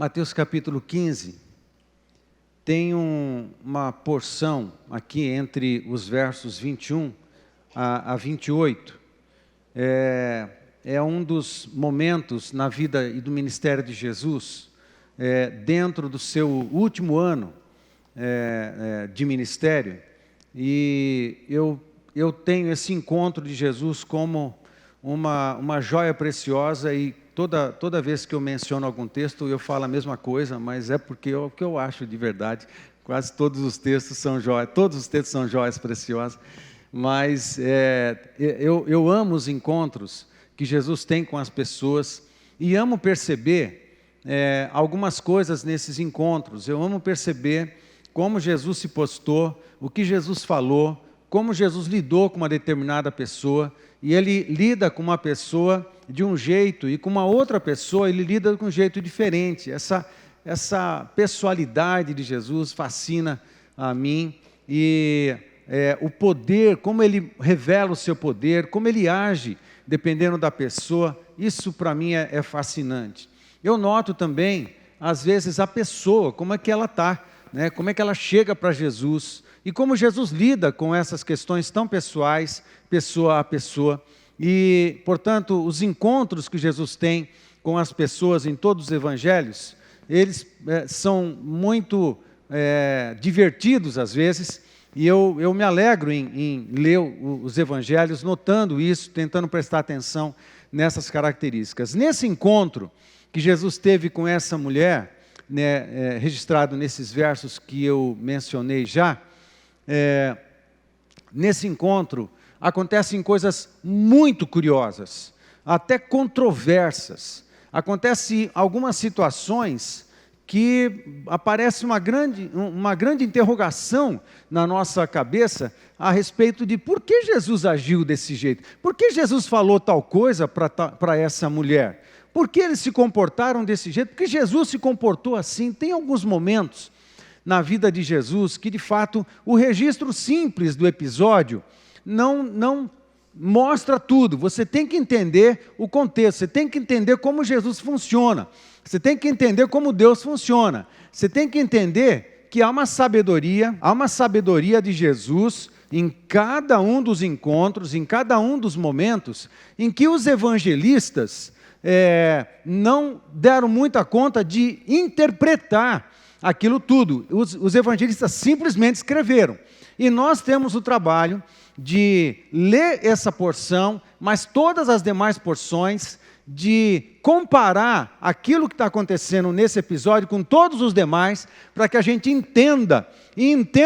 Mateus capítulo 15, tem uma porção aqui entre os versos 21 a 28. É um dos momentos na vida e do ministério de Jesus, dentro do seu último ano de ministério. E eu tenho esse encontro de Jesus como uma joia preciosa, e toda vez que eu menciono algum texto eu falo a mesma coisa, mas é porque é o que eu acho de verdade. Quase todos os textos são joias, todos os textos são joias preciosas, mas eu amo os encontros que Jesus tem com as pessoas, e amo perceber algumas coisas nesses encontros. Eu amo perceber como Jesus se postou, o que Jesus falou, como Jesus lidou com uma determinada pessoa, e ele lida com uma pessoa de um jeito, e com uma outra pessoa ele lida com um jeito diferente. Essa pessoalidade de Jesus fascina a mim, e o poder, como ele revela o seu poder, como ele age dependendo da pessoa, isso para mim é fascinante. Eu noto também, às vezes, a pessoa, como é que ela está, né? Como é que ela chega para Jesus, e como Jesus lida com essas questões tão pessoais, pessoa a pessoa. E, portanto, os encontros que Jesus tem com as pessoas em todos os evangelhos, eles são muito divertidos às vezes, e eu me alegro em ler os evangelhos, notando isso, tentando prestar atenção nessas características. Nesse encontro que Jesus teve com essa mulher, né, registrado nesses versos que eu mencionei já, nesse encontro acontecem coisas muito curiosas, até controversas. Acontecem algumas situações que aparece uma grande interrogação na nossa cabeça a respeito de por que Jesus agiu desse jeito, por que Jesus falou tal coisa para essa mulher, por que eles se comportaram desse jeito, por que Jesus se comportou assim. Tem alguns momentos na vida de Jesus que, de fato, o registro simples do episódio não mostra tudo. Você tem que entender o contexto, você tem que entender como Jesus funciona, você tem que entender como Deus funciona, você tem que entender que há uma sabedoria de Jesus em cada um dos encontros, em cada um dos momentos em que os evangelistas não deram muita conta de interpretar aquilo tudo. Os evangelistas simplesmente escreveram. E nós temos o trabalho de ler essa porção, mas todas as demais porções, de comparar aquilo que está acontecendo nesse episódio com todos os demais, para que a gente entenda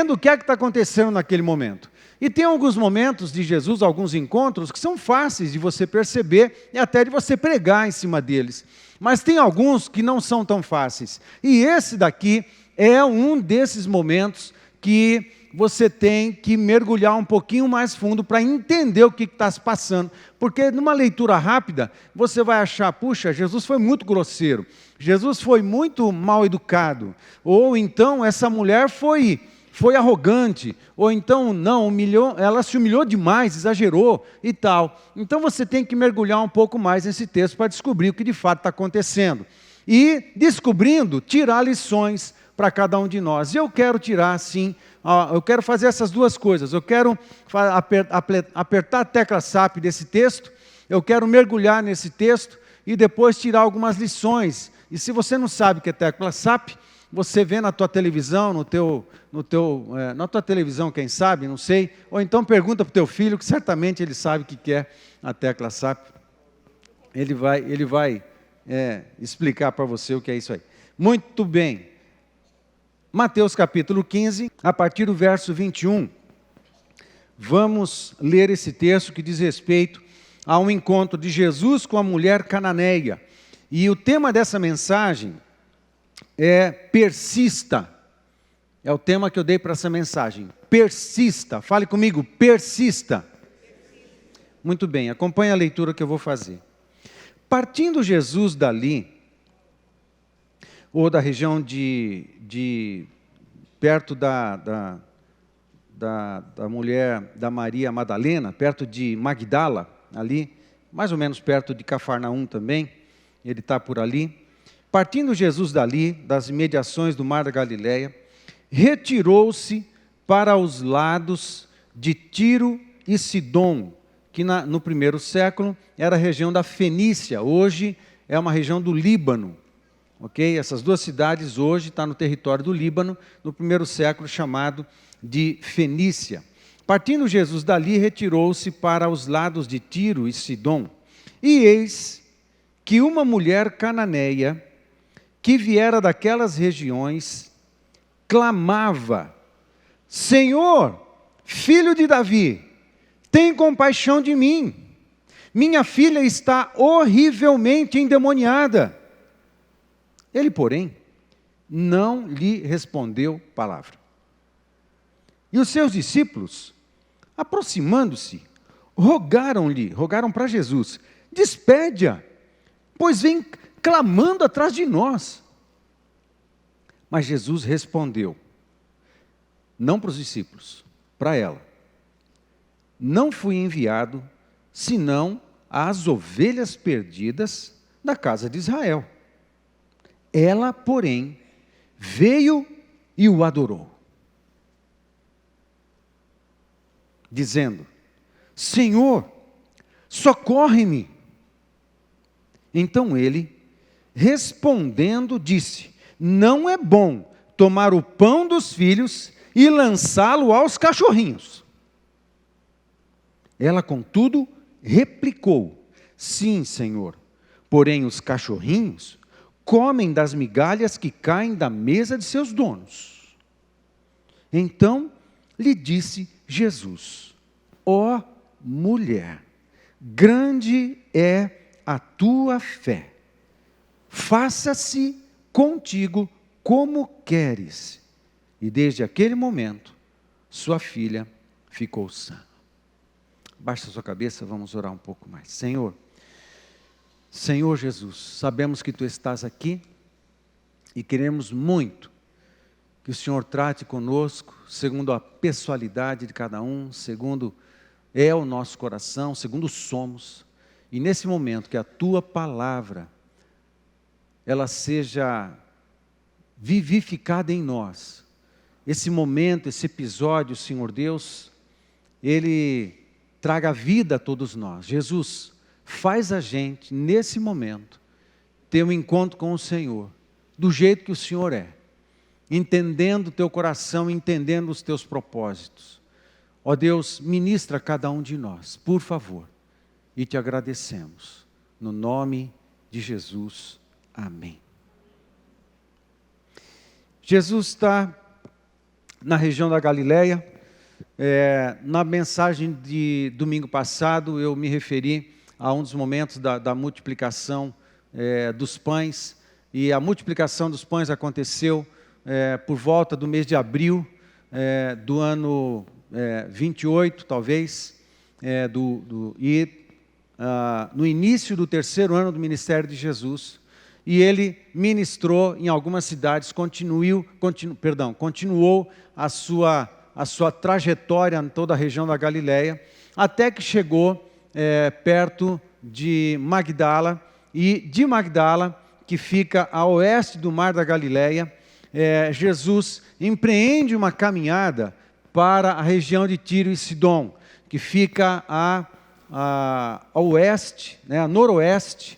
o que é que está acontecendo naquele momento. E tem alguns momentos de Jesus, alguns encontros, que são fáceis de você perceber e até de você pregar em cima deles. Mas tem alguns que não são tão fáceis. E esse daqui é um desses momentos que você tem que mergulhar um pouquinho mais fundo para entender o que está se passando. Porque numa leitura rápida, você vai achar, puxa, Jesus foi muito grosseiro, Jesus foi muito mal educado, ou então essa mulher foi arrogante, ou então não, ela se humilhou demais, exagerou e tal. Então você tem que mergulhar um pouco mais nesse texto para descobrir o que de fato está acontecendo. E, descobrindo, tirar lições para cada um de nós. E eu quero tirar, sim, eu quero fazer essas duas coisas. Eu quero apertar a tecla SAP desse texto, eu quero mergulhar nesse texto e depois tirar algumas lições. E se você não sabe o que é tecla SAP, você vê na tua televisão, na tua televisão, quem sabe, não sei, ou então pergunta para o teu filho, que certamente ele sabe o que é a tecla SAP. Ele vai explicar para você o que é isso aí. Muito bem. Mateus capítulo 15, a partir do verso 21. Vamos ler esse texto que diz respeito a um encontro de Jesus com a mulher cananeia. E o tema dessa mensagem é persista. É o tema que eu dei para essa mensagem. Persista. Fale comigo, persista. Muito bem, acompanhe a leitura que eu vou fazer. Partindo Jesus dali, ou da região perto da mulher da Maria Madalena, perto de Magdala, ali, mais ou menos perto de Cafarnaum também, ele está por ali. Partindo Jesus dali, das imediações do mar da Galileia, retirou-se para os lados de Tiro e Sidom, que no primeiro século era a região da Fenícia, hoje é uma região do Líbano. Okay? Essas duas cidades hoje estão no território do Líbano, no primeiro século chamado de Fenícia. Partindo Jesus dali, retirou-se para os lados de Tiro e Sidom. E eis que uma mulher cananeia, que viera daquelas regiões, clamava: Senhor, filho de Davi, tem compaixão de mim. Minha filha está horrivelmente endemoniada. Ele, porém, não lhe respondeu palavra. E os seus discípulos, aproximando-se, rogaram para Jesus: despede-a, pois vem clamando atrás de nós. Mas Jesus respondeu, não para os discípulos, para ela: não fui enviado, senão às ovelhas perdidas da casa de Israel. Ela, porém, veio e o adorou, dizendo: Senhor, socorre-me. Então ele, respondendo, disse: não é bom tomar o pão dos filhos e lançá-lo aos cachorrinhos. Ela, contudo, replicou: sim, Senhor, porém os cachorrinhos comem das migalhas que caem da mesa de seus donos. Então lhe disse Jesus: ó mulher, grande é a tua fé, faça-se contigo como queres. E desde aquele momento, sua filha ficou sã. Baixa a sua cabeça, vamos orar um pouco mais. Senhor Jesus, sabemos que Tu estás aqui e queremos muito que o Senhor trate conosco, segundo a pessoalidade de cada um, segundo é o nosso coração, segundo somos. E nesse momento que a Tua palavra, ela seja vivificada em nós. Esse momento, esse episódio, Senhor Deus, ele traga vida a todos nós. Jesus, faz a gente, nesse momento, ter um encontro com o Senhor, do jeito que o Senhor é, entendendo o teu coração, entendendo os teus propósitos. Ó Deus, ministra a cada um de nós, por favor, e te agradecemos. No nome de Jesus, amém. Jesus está na região da Galileia. Na mensagem de domingo passado, eu me referi a um dos momentos da multiplicação dos pães. E a multiplicação dos pães aconteceu por volta do mês de abril do ano 28, talvez, no início do terceiro ano do ministério de Jesus. E ele ministrou em algumas cidades, continuou a sua trajetória em toda a região da Galileia, até que chegou perto de Magdala, e de Magdala, que fica a oeste do mar da Galileia, Jesus empreende uma caminhada para a região de Tiro e Sidom, que fica a oeste, a noroeste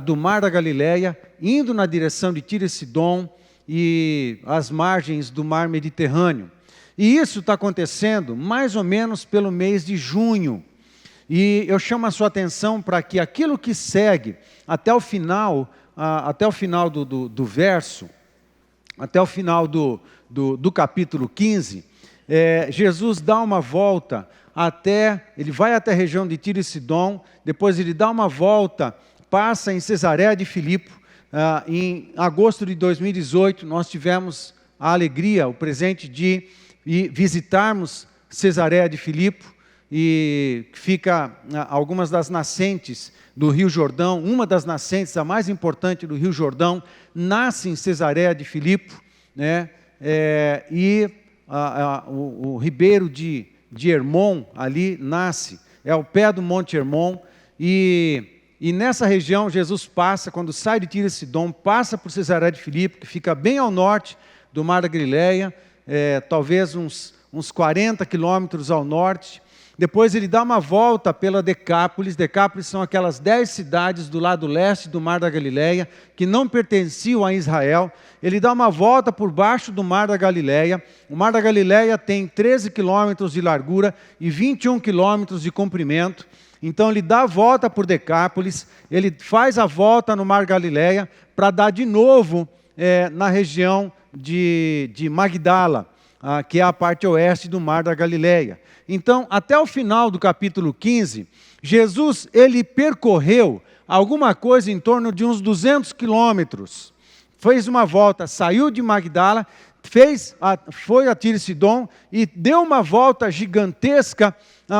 do mar da Galileia, indo na direção de Tiro e Sidom e as margens do mar Mediterrâneo. E isso está acontecendo mais ou menos pelo mês de junho. E eu chamo a sua atenção para que aquilo que segue até o final do verso, até o final do capítulo 15, Jesus dá uma volta ele vai até a região de Tiro e Sidom, depois ele dá uma volta, passa em Cesareia de Filipe. Em agosto de 2018, nós tivemos a alegria, o presente de visitarmos Cesareia de Filipe, e fica algumas das nascentes do Rio Jordão. Uma das nascentes, a mais importante do Rio Jordão, nasce em Cesareia de Filipe, o ribeiro de Hermon ali nasce, é ao pé do Monte Hermon, e e nessa região Jesus passa, quando sai de Tiro e Sidom, passa por Cesareia de Filipe, que fica bem ao norte do Mar da Galileia, talvez uns 40 quilômetros ao norte. Depois ele dá uma volta pela Decápolis. Decápolis são aquelas 10 cidades do lado leste do Mar da Galileia, que não pertenciam a Israel. Ele dá uma volta por baixo do Mar da Galileia. O Mar da Galileia tem 13 quilômetros de largura e 21 quilômetros de comprimento. Então ele dá a volta por Decápolis, ele faz a volta no Mar Galileia para dar de novo na região de Magdala, que é a parte oeste do Mar da Galileia. Então, até o final do capítulo 15, Jesus ele percorreu alguma coisa em torno de uns 200 quilômetros. Fez uma volta, saiu de Magdala, foi a Tiro e Sidom e deu uma volta gigantesca,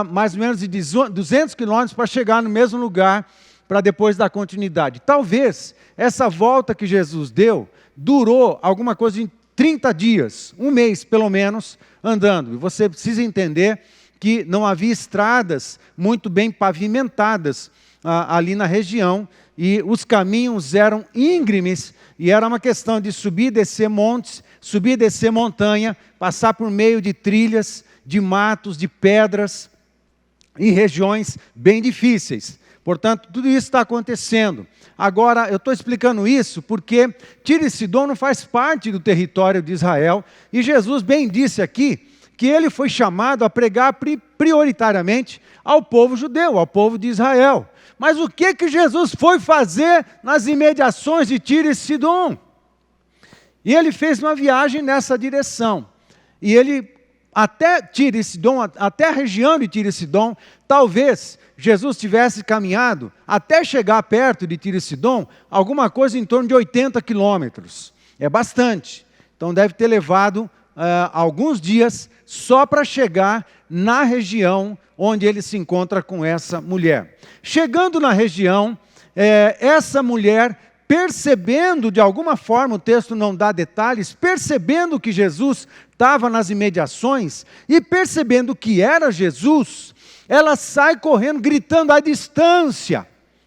mais ou menos de 200 quilômetros, para chegar no mesmo lugar, para depois dar continuidade. Talvez essa volta que Jesus deu durou alguma coisa de 30 dias, um mês pelo menos, andando. E você precisa entender que não havia estradas muito bem pavimentadas ali na região, e os caminhos eram íngremes, e era uma questão de subir e descer montes, subir e descer montanha, passar por meio de trilhas, de matos, de pedras, em regiões bem difíceis. Portanto, tudo isso está acontecendo. Agora, eu estou explicando isso porque Tiro e Sidom não faz parte do território de Israel, e Jesus bem disse aqui que ele foi chamado a pregar prioritariamente ao povo judeu, ao povo de Israel. Mas o que Jesus foi fazer nas imediações de Tiro e Sidom? E ele fez uma viagem nessa direção. E ele, até Tiro e Sidom, até a região de Tiro e Sidom, talvez Jesus tivesse caminhado até chegar perto de Tiro e Sidom, alguma coisa em torno de 80 quilômetros. É bastante. Então deve ter levado alguns dias só para chegar na região onde ele se encontra com essa mulher. Chegando na região, essa mulher, percebendo de alguma forma, o texto não dá detalhes, percebendo que Jesus estava nas imediações e percebendo que era Jesus, ela sai correndo, gritando à distância,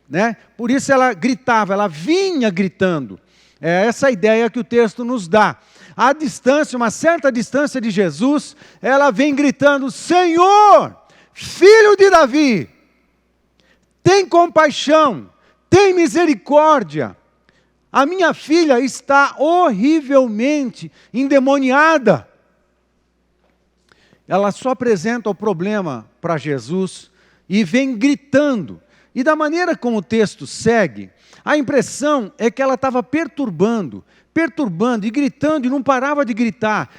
né? Por isso ela gritava, ela vinha gritando. É essa a ideia que o texto nos dá. À distância, uma certa distância de Jesus, ela vem gritando: Senhor, Filho de Davi, tem compaixão, tem misericórdia. A minha filha está horrivelmente endemoniada. Ela só apresenta o problema para Jesus e vem gritando. E da maneira como o texto segue, a impressão é que ela estava perturbando e gritando, e não parava de gritar,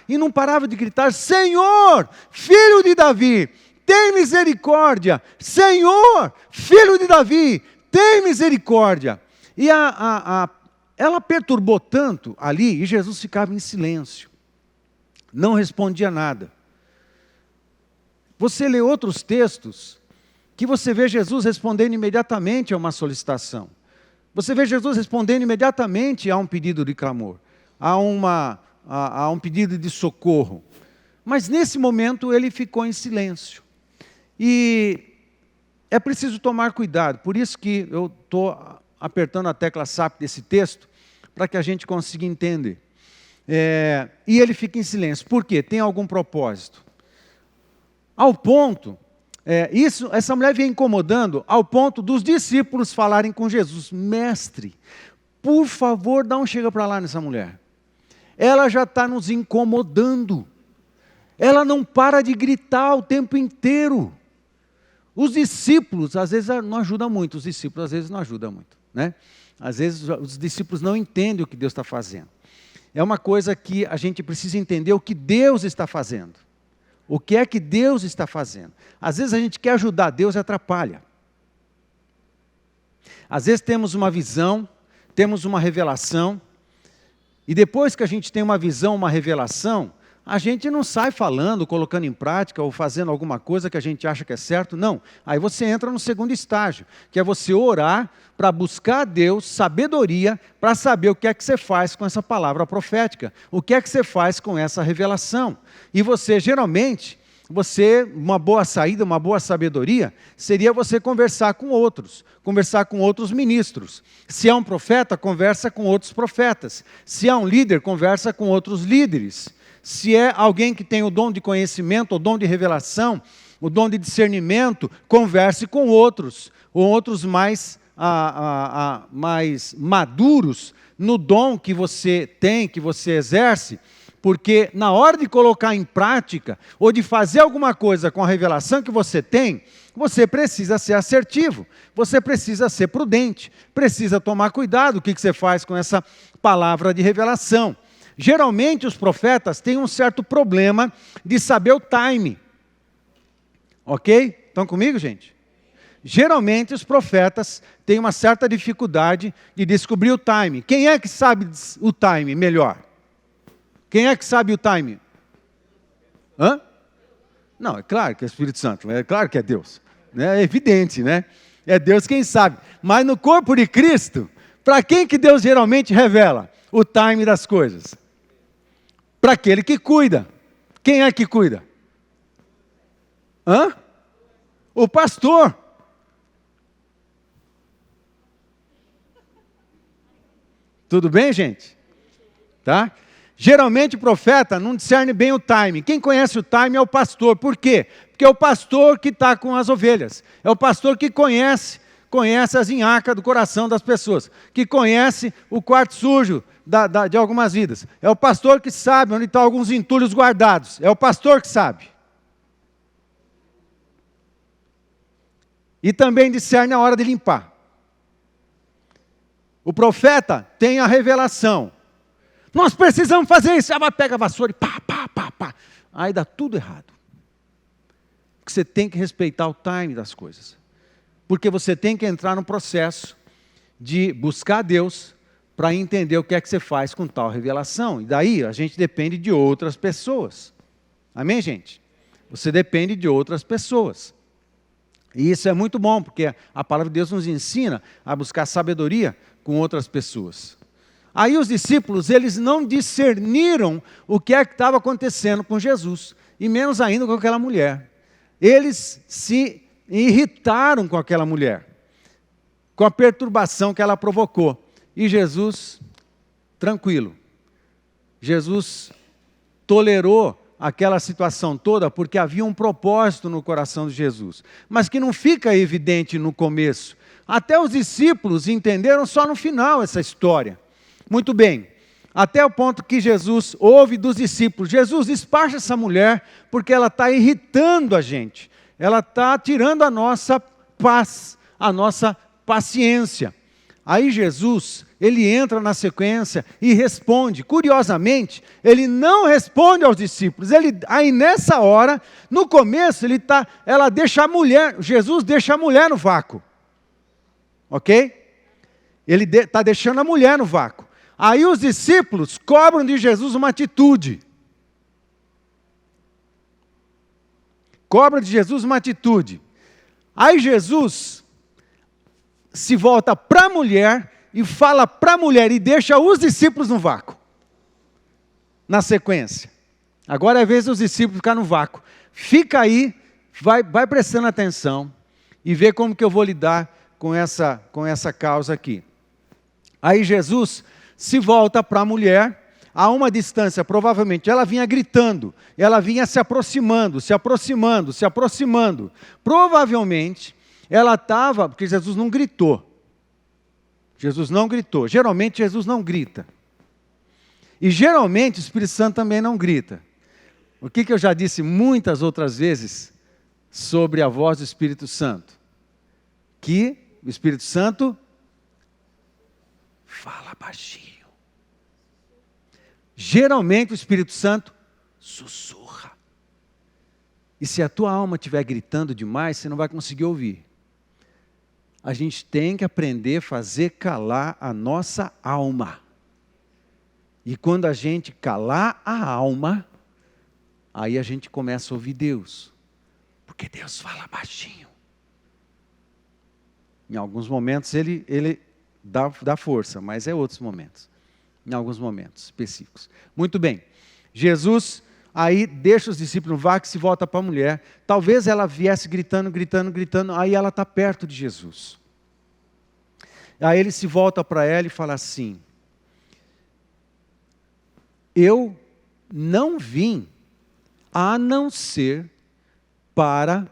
Senhor, Filho de Davi, tem misericórdia, Senhor, Filho de Davi, tem misericórdia. E ela perturbou tanto ali, e Jesus ficava em silêncio, não respondia nada. Você lê outros textos, que você vê Jesus respondendo imediatamente a uma solicitação. Você vê Jesus respondendo imediatamente a um pedido de clamor, a um pedido de socorro. Mas nesse momento ele ficou em silêncio. E é preciso tomar cuidado, por isso que eu estou apertando a tecla SAP desse texto, para que a gente consiga entender. E ele fica em silêncio. Por quê? Tem algum propósito. Ao ponto... essa mulher vem incomodando ao ponto dos discípulos falarem com Jesus: Mestre, por favor, dá um chega para lá nessa mulher. Ela já está nos incomodando. Ela não para de gritar o tempo inteiro. Os discípulos, às vezes, não ajudam muito. Os discípulos, às vezes, não ajudam muito, né? Às vezes, os discípulos não entendem o que Deus está fazendo. É uma coisa que a gente precisa entender o que Deus está fazendo. O que é que Deus está fazendo? Às vezes a gente quer ajudar Deus e atrapalha. Às vezes temos uma visão, temos uma revelação, e depois que a gente tem uma visão, uma revelação, a gente não sai falando, colocando em prática ou fazendo alguma coisa que a gente acha que é certo, não. Aí você entra no segundo estágio, que é você orar para buscar a Deus sabedoria para saber o que é que você faz com essa palavra profética, o que é que você faz com essa revelação. E você geralmente uma boa saída, uma boa sabedoria, seria você conversar com outros ministros. Se é um profeta, conversa com outros profetas. Se é um líder, conversa com outros líderes. Se é alguém que tem o dom de conhecimento, o dom de revelação, o dom de discernimento, converse com outros mais maduros no dom que você tem, que você exerce, porque na hora de colocar em prática, ou de fazer alguma coisa com a revelação que você tem, você precisa ser assertivo, você precisa ser prudente, precisa tomar cuidado o que você faz com essa palavra de revelação. Geralmente os profetas têm um certo problema de saber o time. Ok? Estão comigo, gente? Geralmente os profetas têm uma certa dificuldade de descobrir o time. Quem é que sabe o time melhor? Quem é que sabe o time? Hã? Não, é claro que é o Espírito Santo, é claro que é Deus. É evidente, né? É Deus quem sabe. Mas no corpo de Cristo, para quem que Deus geralmente revela o time das coisas? Para aquele que cuida. Quem é que cuida? Hã? O pastor. Tudo bem, gente? Tá? Geralmente o profeta não discerne bem o time. Quem conhece o time é o pastor. Por quê? Porque é o pastor que está com as ovelhas. É o pastor que conhece as inhacas do coração das pessoas. Que conhece o quarto sujo de algumas vidas. É o pastor que sabe onde estão alguns entulhos guardados. É o pastor que sabe. E também discerne a hora de limpar. O profeta tem a revelação. Nós precisamos fazer isso. Ela pega a vassoura e pá. Aí dá tudo errado. Porque você tem que respeitar o time das coisas. Porque você tem que entrar no processo de buscar Deus para entender o que é que você faz com tal revelação. E daí a gente depende de outras pessoas. Amém, gente? Você depende de outras pessoas. E isso é muito bom, porque a palavra de Deus nos ensina a buscar sabedoria com outras pessoas. Aí os discípulos, eles não discerniram o que é que estava acontecendo com Jesus, e menos ainda com aquela mulher. Eles se irritaram com aquela mulher, com a perturbação que ela provocou. E Jesus, tranquilo, Jesus tolerou aquela situação toda porque havia um propósito no coração de Jesus, mas que não fica evidente no começo. Até os discípulos entenderam só no final essa história. Muito bem, até o ponto que Jesus ouve dos discípulos: Jesus, despacha essa mulher, porque ela está irritando a gente, ela está tirando a nossa paz, a nossa paciência. Aí Jesus, ele entra na sequência e responde. Curiosamente, ele não responde aos discípulos. Aí nessa hora, no começo, Jesus deixa a mulher no vácuo. Ok? Ele está deixando a mulher no vácuo. Aí os discípulos cobram de Jesus uma atitude. Cobram de Jesus uma atitude. Aí Jesus se volta para a mulher e fala para a mulher e deixa os discípulos no vácuo. Na sequência. Agora é a vez dos discípulos ficar no vácuo. Fica aí, vai prestando atenção e vê como que eu vou lidar com essa causa aqui. Aí Jesus se volta para a mulher, a uma distância, provavelmente, ela vinha gritando, ela vinha se aproximando. Provavelmente, ela estava, porque Jesus não gritou. Geralmente, Jesus não grita. E geralmente, o Espírito Santo também não grita. O que eu já disse muitas outras vezes sobre a voz do Espírito Santo? Que o Espírito Santo fala baixinho. Geralmente o Espírito Santo sussurra. E se a tua alma estiver gritando demais, você não vai conseguir ouvir. A gente tem que aprender a fazer calar a nossa alma. E quando a gente calar a alma, aí a gente começa a ouvir Deus. Porque Deus fala baixinho. Em alguns momentos ele dá força, mas é outros momentos. Em alguns momentos específicos. Muito bem. Jesus Aí deixa os discípulos no vácuo e se volta para a mulher. Talvez ela viesse gritando, aí ela está perto de Jesus. Aí ele se volta para ela e fala assim: eu não vim a não ser para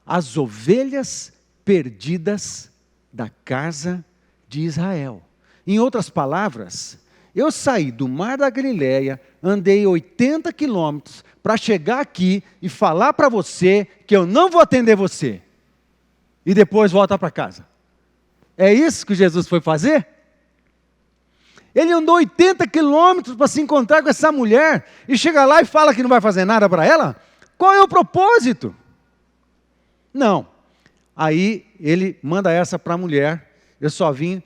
as ovelhas perdidas da casa de Israel. Em outras palavras, eu saí do mar da Galileia, andei 80 quilômetros para chegar aqui e falar para você que eu não vou atender você. E depois volta para casa. É isso que Jesus foi fazer? Ele andou 80 quilômetros para se encontrar com essa mulher e chega lá e fala que não vai fazer nada para ela? Qual é o propósito? Não. Aí ele manda essa para a mulher: eu só vim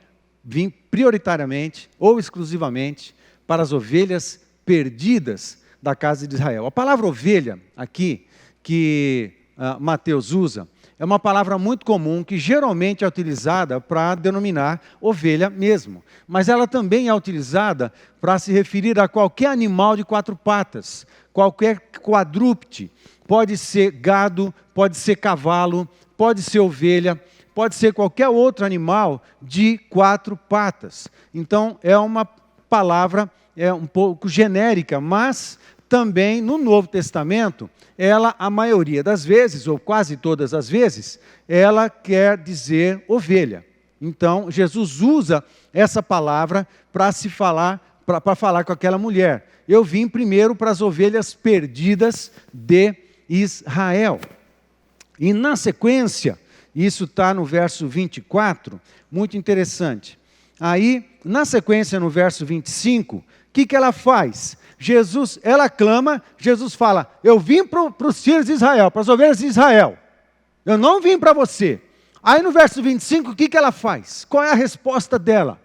prioritariamente ou exclusivamente para as ovelhas perdidas da casa de Israel. A palavra ovelha aqui, que Mateus usa, é uma palavra muito comum que geralmente é utilizada para denominar ovelha mesmo. Mas ela também é utilizada para se referir a qualquer animal de 4 patas, qualquer quadrúpede. Pode ser gado, pode ser cavalo, pode ser ovelha, pode ser qualquer outro animal de 4 patas. Então, é uma palavra um pouco genérica, mas também no Novo Testamento, ela, a maioria das vezes, ou quase todas as vezes, ela quer dizer ovelha. Então, Jesus usa essa palavra para falar com aquela mulher. Eu vim primeiro para as ovelhas perdidas de Israel. E na sequência, isso está no verso 24, muito interessante. Aí, na sequência, no verso 25, o que ela faz? Ela clama, Jesus fala: eu vim para os filhos de Israel, para as ovelhas de Israel. Eu não vim para você. Aí no verso 25, o que ela faz? Qual é a resposta dela?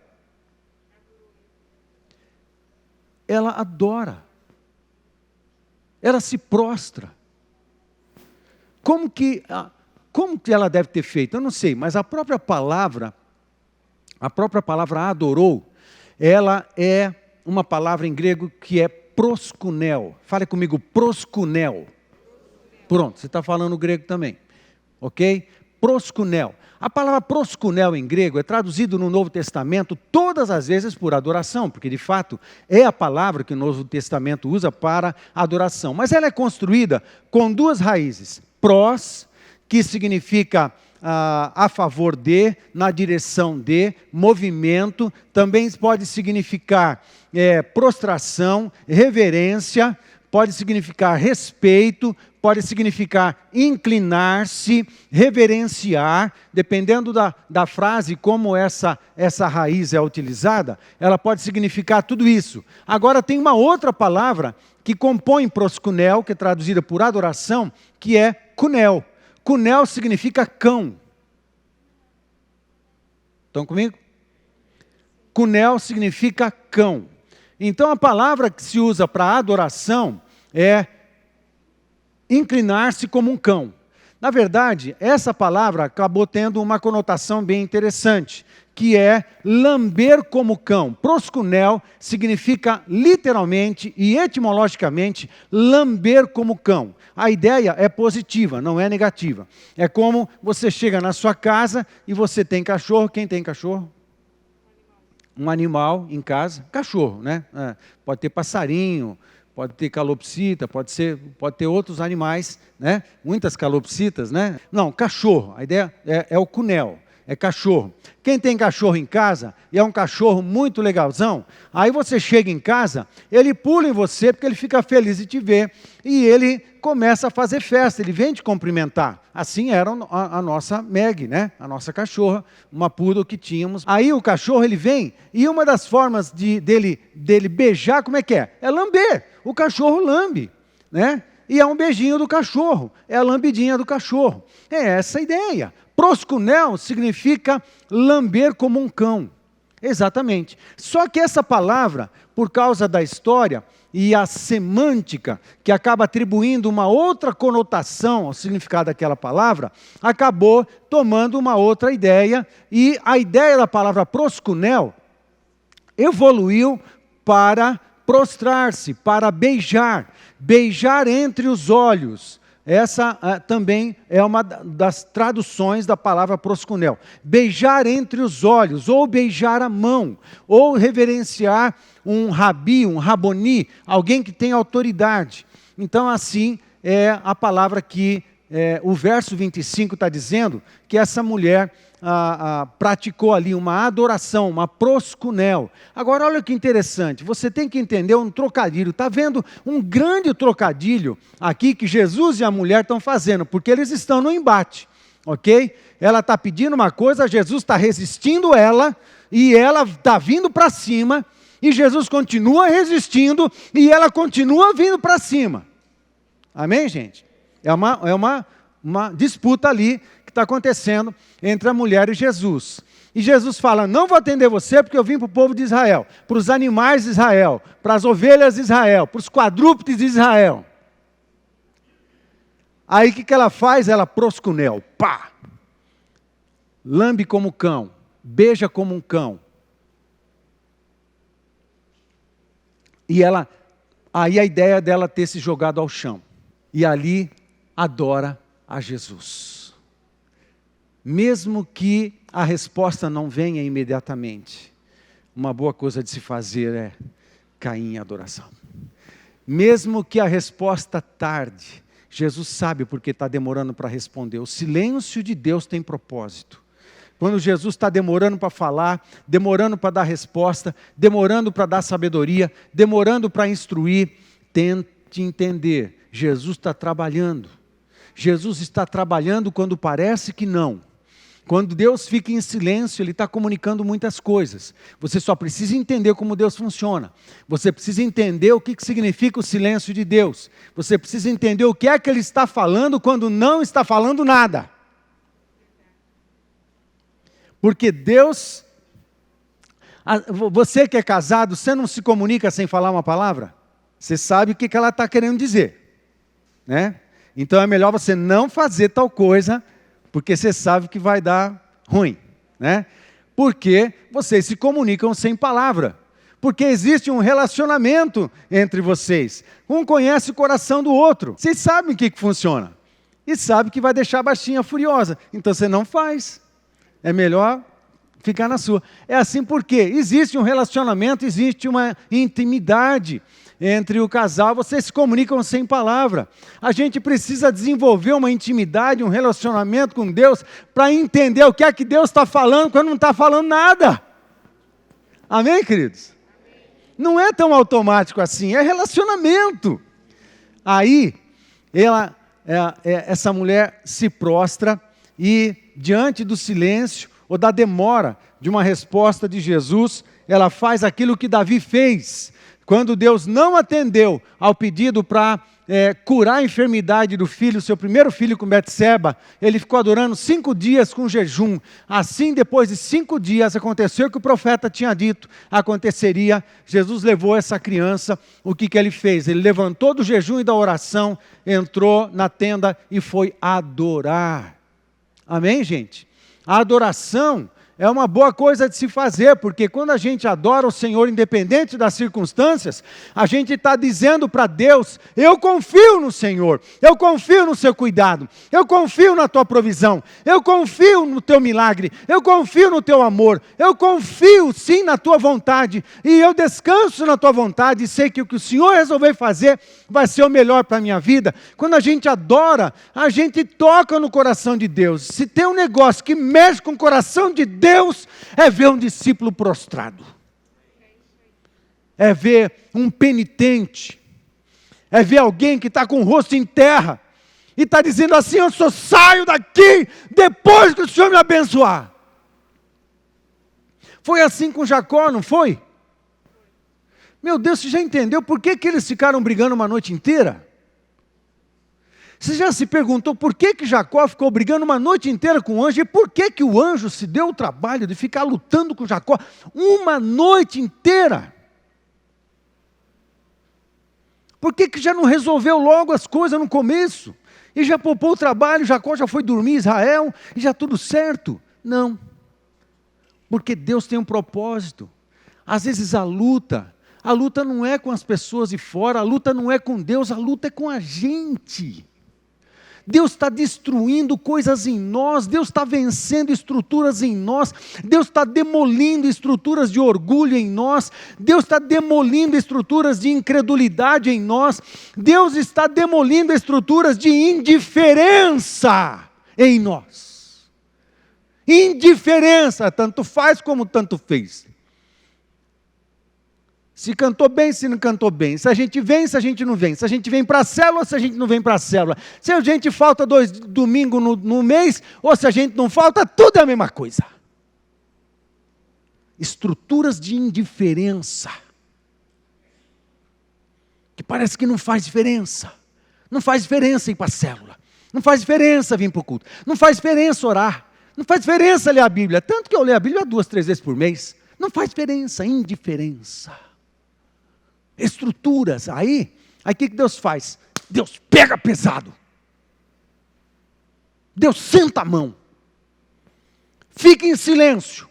Ela adora. Ela se prostra. Como que ela deve ter feito? Eu não sei, mas a própria palavra adorou, ela é uma palavra em grego que é proskunel. Fale comigo, proskunel. Pronto, você está falando grego também, ok? Proskunel. A palavra proskunel em grego é traduzido no Novo Testamento todas as vezes por adoração, porque de fato é a palavra que o Novo Testamento usa para adoração. Mas ela é construída com 2 raízes. Pros, que significa a favor de, na direção de, movimento, também pode significar prostração, reverência, pode significar respeito, pode significar inclinar-se, reverenciar, dependendo da frase, como essa raiz é utilizada, ela pode significar tudo isso. Agora tem uma outra palavra que compõe proskunel, que é traduzida por adoração, que é kunel. Kunel significa cão. Estão comigo? Kunel significa cão. Então a palavra que se usa para adoração é inclinar-se como um cão. Na verdade, essa palavra acabou tendo uma conotação bem interessante, que é lamber como cão. Proskunel significa literalmente e etimologicamente lamber como cão. A ideia é positiva, não é negativa. É como você chega na sua casa e você tem cachorro. Quem tem cachorro? Um animal em casa. Cachorro, né? Pode ter passarinho, pode ter calopsita, pode ter outros animais, né? Muitas calopsitas, né? Não, cachorro. A ideia é o kunel. É cachorro. Quem tem cachorro em casa, e é um cachorro muito legalzão, aí você chega em casa, ele pula em você porque ele fica feliz de te ver, e ele começa a fazer festa, ele vem te cumprimentar. Assim era a nossa Meg, né? A nossa cachorra, uma poodle que tínhamos. Aí o cachorro, ele vem, e uma das formas dele beijar, como é que é? É lamber. O cachorro lambe, né? E é um beijinho do cachorro, é a lambidinha do cachorro. É essa a ideia. Proskunel significa lamber como um cão. Exatamente. Só que essa palavra, por causa da história e a semântica, que acaba atribuindo uma outra conotação ao significado daquela palavra, acabou tomando uma outra ideia, e a ideia da palavra proskunel evoluiu para prostrar-se, para beijar entre os olhos. Essa também é uma das traduções da palavra proskunel. Beijar entre os olhos, ou beijar a mão, ou reverenciar um rabi, um raboni, alguém que tem autoridade. Então, assim é a palavra que o verso 25 está dizendo, que essa mulher praticou ali uma adoração, uma proskunel. Agora, olha que interessante, você tem que entender um trocadilho. Está vendo um grande trocadilho aqui que Jesus e a mulher estão fazendo, porque eles estão no embate, ok? Ela está pedindo uma coisa, Jesus está resistindo ela, e ela está vindo para cima, e Jesus continua resistindo, e ela continua vindo para cima. Amém, gente? É uma disputa ali que está acontecendo entre a mulher e Jesus. E Jesus fala, não vou atender você porque eu vim para o povo de Israel, para os animais de Israel, para as ovelhas de Israel, para os quadrúpedes de Israel. Aí o que ela faz? Ela proskunel, pá! Lambe como cão, beija como um cão. E aí a ideia dela ter se jogado ao chão. E ali adora a Jesus. Mesmo que a resposta não venha imediatamente, uma boa coisa de se fazer é cair em adoração. Mesmo que a resposta tarde, Jesus sabe porque está demorando para responder. O silêncio de Deus tem propósito. Quando Jesus está demorando para falar, demorando para dar resposta, demorando para dar sabedoria, demorando para instruir, tente entender, Jesus está trabalhando. Jesus está trabalhando quando parece que não. Quando Deus fica em silêncio, Ele está comunicando muitas coisas. Você só precisa entender como Deus funciona. Você precisa entender o que significa o silêncio de Deus. Você precisa entender o que é que Ele está falando quando não está falando nada. Porque Deus... Você que é casado, você não se comunica sem falar uma palavra? Você sabe o que ela está querendo dizer, né? Então é melhor você não fazer tal coisa, porque você sabe que vai dar ruim, né? Porque vocês se comunicam sem palavra. Porque existe um relacionamento entre vocês. Um conhece o coração do outro. Vocês sabem o que funciona. E sabe que vai deixar a baixinha furiosa. Então você não faz. É melhor ficar na sua. É assim porque existe um relacionamento, existe uma intimidade entre o casal, vocês se comunicam sem palavra. A gente precisa desenvolver uma intimidade, um relacionamento com Deus, para entender o que é que Deus está falando quando não está falando nada. Amém, queridos? Amém. Não é tão automático assim, é relacionamento. Aí, essa mulher se prostra e, diante do silêncio ou da demora de uma resposta de Jesus, ela faz aquilo que Davi fez. Quando Deus não atendeu ao pedido para curar a enfermidade do filho, seu primeiro filho com Betseba, ele ficou adorando 5 dias com jejum. Assim, depois de 5 dias, aconteceu o que o profeta tinha dito, aconteceria. Jesus levou essa criança, o que ele fez? Ele levantou do jejum e da oração, entrou na tenda e foi adorar. Amém, gente? A adoração é uma boa coisa de se fazer, porque quando a gente adora o Senhor, independente das circunstâncias, a gente está dizendo para Deus, eu confio no Senhor, eu confio no seu cuidado, eu confio na tua provisão, eu confio no teu milagre, eu confio no teu amor, eu confio sim na tua vontade, e eu descanso na tua vontade, e sei que o que o Senhor resolver fazer, vai ser o melhor para a minha vida. Quando a gente adora, a gente toca no coração de Deus. Se tem um negócio que mexe com o coração de Deus, é ver um discípulo prostrado, é ver um penitente, é ver alguém que está com o rosto em terra, e está dizendo assim, eu só saio daqui depois que o Senhor me abençoar. Foi assim com Jacó, não foi? Meu Deus, você já entendeu por que eles ficaram brigando uma noite inteira? Você já se perguntou por que Jacó ficou brigando uma noite inteira com o anjo? E por que o anjo se deu o trabalho de ficar lutando com Jacó uma noite inteira? Por que já não resolveu logo as coisas no começo? E já poupou o trabalho, Jacó já foi dormir em Israel, e já tudo certo? Não. Porque Deus tem um propósito. Às vezes a luta, A luta não é com as pessoas de fora, a luta não é com Deus, a luta é com a gente. Deus está destruindo coisas em nós, Deus está vencendo estruturas em nós, Deus está demolindo estruturas de orgulho em nós, Deus está demolindo estruturas de incredulidade em nós, Deus está demolindo estruturas de indiferença em nós. Indiferença, tanto faz como tanto fez. Se cantou bem, se não cantou bem. Se a gente vem, se a gente não vem. Se a gente vem para a célula, se a gente não vem para a célula. Se a gente falta 2 domingos no mês, ou se a gente não falta, tudo é a mesma coisa. Estruturas de indiferença. Que parece que não faz diferença. Não faz diferença ir para a célula. Não faz diferença vir para o culto. Não faz diferença orar. Não faz diferença ler a Bíblia. Tanto que eu leio a Bíblia 2, 3 vezes por mês. Não faz diferença, indiferença. Estruturas, aí o que Deus faz? Deus pega pesado, Deus senta a mão, fica em silêncio,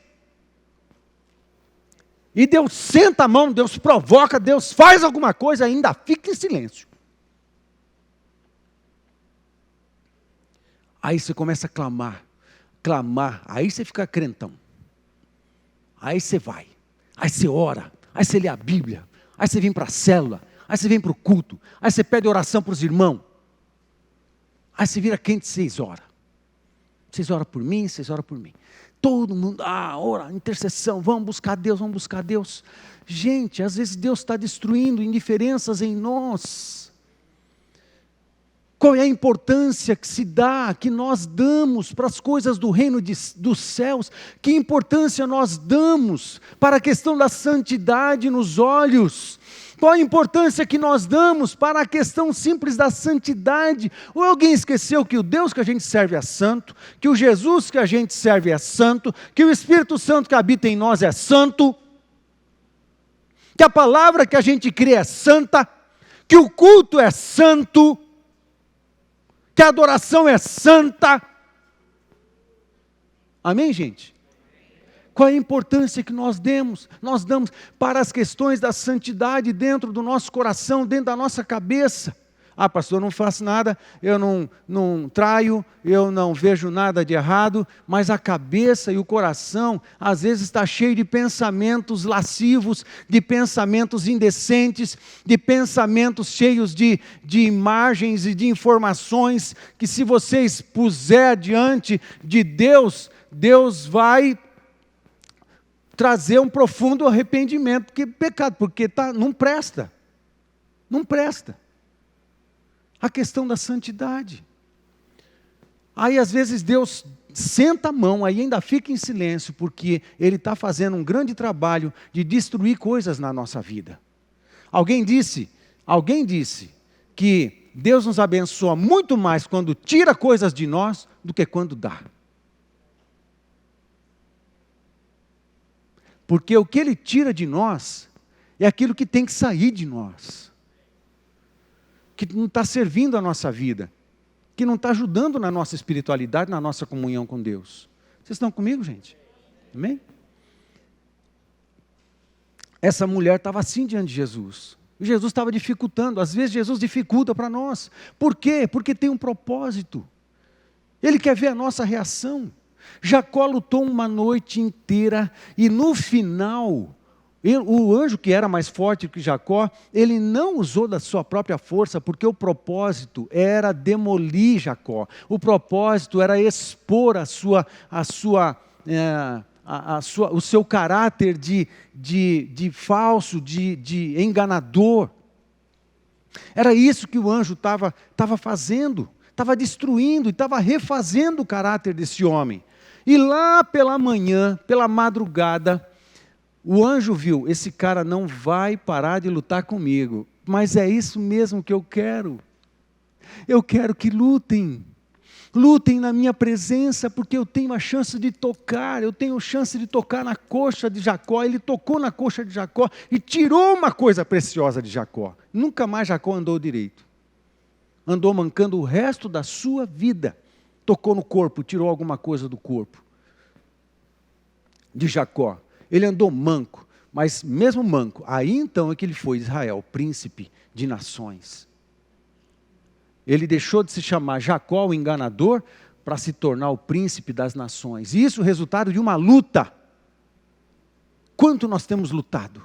e Deus senta a mão, Deus provoca, Deus faz alguma coisa, ainda fica em silêncio. Aí você começa a clamar, aí você fica crentão, aí você vai, aí você ora, aí você lê a Bíblia, aí você vem para a célula, aí você vem para o culto, aí você pede oração para os irmãos, aí você vira quente 6 horas. Vocês oram por mim, vocês oram por mim. Todo mundo, ora, intercessão, vamos buscar Deus, vamos buscar Deus. Gente, às vezes Deus está destruindo indiferenças em nós. Qual é a importância que se dá, que nós damos para as coisas do reino dos céus? Que importância nós damos para a questão da santidade nos olhos? Qual a importância que nós damos para a questão simples da santidade? Ou alguém esqueceu que o Deus que a gente serve é santo, que o Jesus que a gente serve é santo, que o Espírito Santo que habita em nós é santo, que a palavra que a gente crê é santa, que o culto é santo, que a adoração é santa. Amém, gente? Qual é a importância que nós damos para as questões da santidade dentro do nosso coração, dentro da nossa cabeça? Pastor, eu não faço nada, eu não traio, eu não vejo nada de errado, mas a cabeça e o coração, às vezes está cheio de pensamentos lascivos, de pensamentos indecentes, de pensamentos cheios de imagens e de informações, que se você expuser diante de Deus, Deus vai trazer um profundo arrependimento, que pecado, porque não presta. A questão da santidade. Aí às vezes Deus senta a mão, aí ainda fica em silêncio, porque Ele está fazendo um grande trabalho de destruir coisas na nossa vida. Alguém disse que Deus nos abençoa muito mais quando tira coisas de nós do que quando dá. Porque o que Ele tira de nós é aquilo que tem que sair de nós, que não está servindo a nossa vida, que não está ajudando na nossa espiritualidade, na nossa comunhão com Deus. Vocês estão comigo, gente? Amém? Essa mulher estava assim diante de Jesus. E Jesus estava dificultando. Às vezes Jesus dificulta para nós. Por quê? Porque tem um propósito. Ele quer ver a nossa reação. Jacó lutou uma noite inteira e no final, o anjo que era mais forte que Jacó, ele não usou da sua própria força, porque o propósito era demolir Jacó. O propósito era expor o seu caráter de falso, de enganador. Era isso que o anjo estava fazendo, estava destruindo e estava refazendo o caráter desse homem. E lá pela manhã, pela madrugada, o anjo viu, esse cara não vai parar de lutar comigo, mas é isso mesmo que eu quero. Eu quero que lutem na minha presença, porque eu tenho a chance de tocar, eu tenho chance de tocar na coxa de Jacó. Ele tocou na coxa de Jacó e tirou uma coisa preciosa de Jacó. Nunca mais Jacó andou direito. Andou mancando o resto da sua vida. Tocou no corpo, tirou alguma coisa do corpo de Jacó. Ele andou manco, Mas mesmo manco, aí então é que ele foi Israel, príncipe de nações. Ele deixou de se chamar Jacó, o enganador, para se tornar o príncipe das nações. E isso é o resultado de uma luta. Quanto nós temos lutado?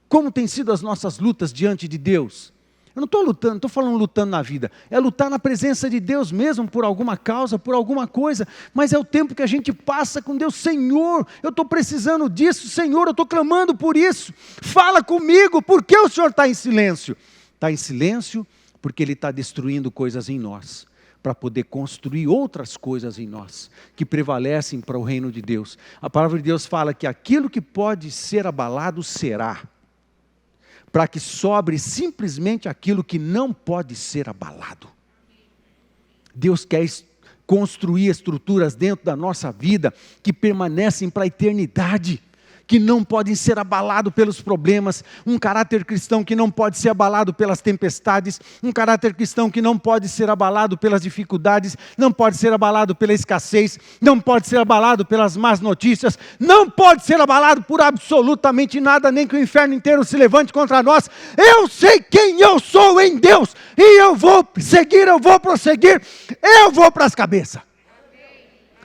Como têm sido as nossas lutas diante de Deus? Eu não estou lutando, não estou falando lutando na vida. É lutar na presença de Deus mesmo, por alguma causa, por alguma coisa. Mas é o tempo que a gente passa com Deus. Senhor, eu estou precisando disso. Senhor, eu estou clamando por isso. Fala comigo, por que o Senhor está em silêncio? Está em silêncio porque Ele está destruindo coisas em nós, para poder construir outras coisas em nós, que prevalecem para o reino de Deus. A palavra de Deus fala que aquilo que pode ser abalado será, para que sobre simplesmente aquilo que não pode ser abalado. Deus quer construir estruturas dentro da nossa vida, que permanecem para a eternidade, que não podem ser abalados pelos problemas, um caráter cristão que não pode ser abalado pelas tempestades, um caráter cristão que não pode ser abalado pelas dificuldades, não pode ser abalado pela escassez, não pode ser abalado pelas más notícias, não pode ser abalado por absolutamente nada, nem que o inferno inteiro se levante contra nós. Eu sei quem eu sou em Deus, e eu vou seguir, eu vou prosseguir, eu vou para as cabeças.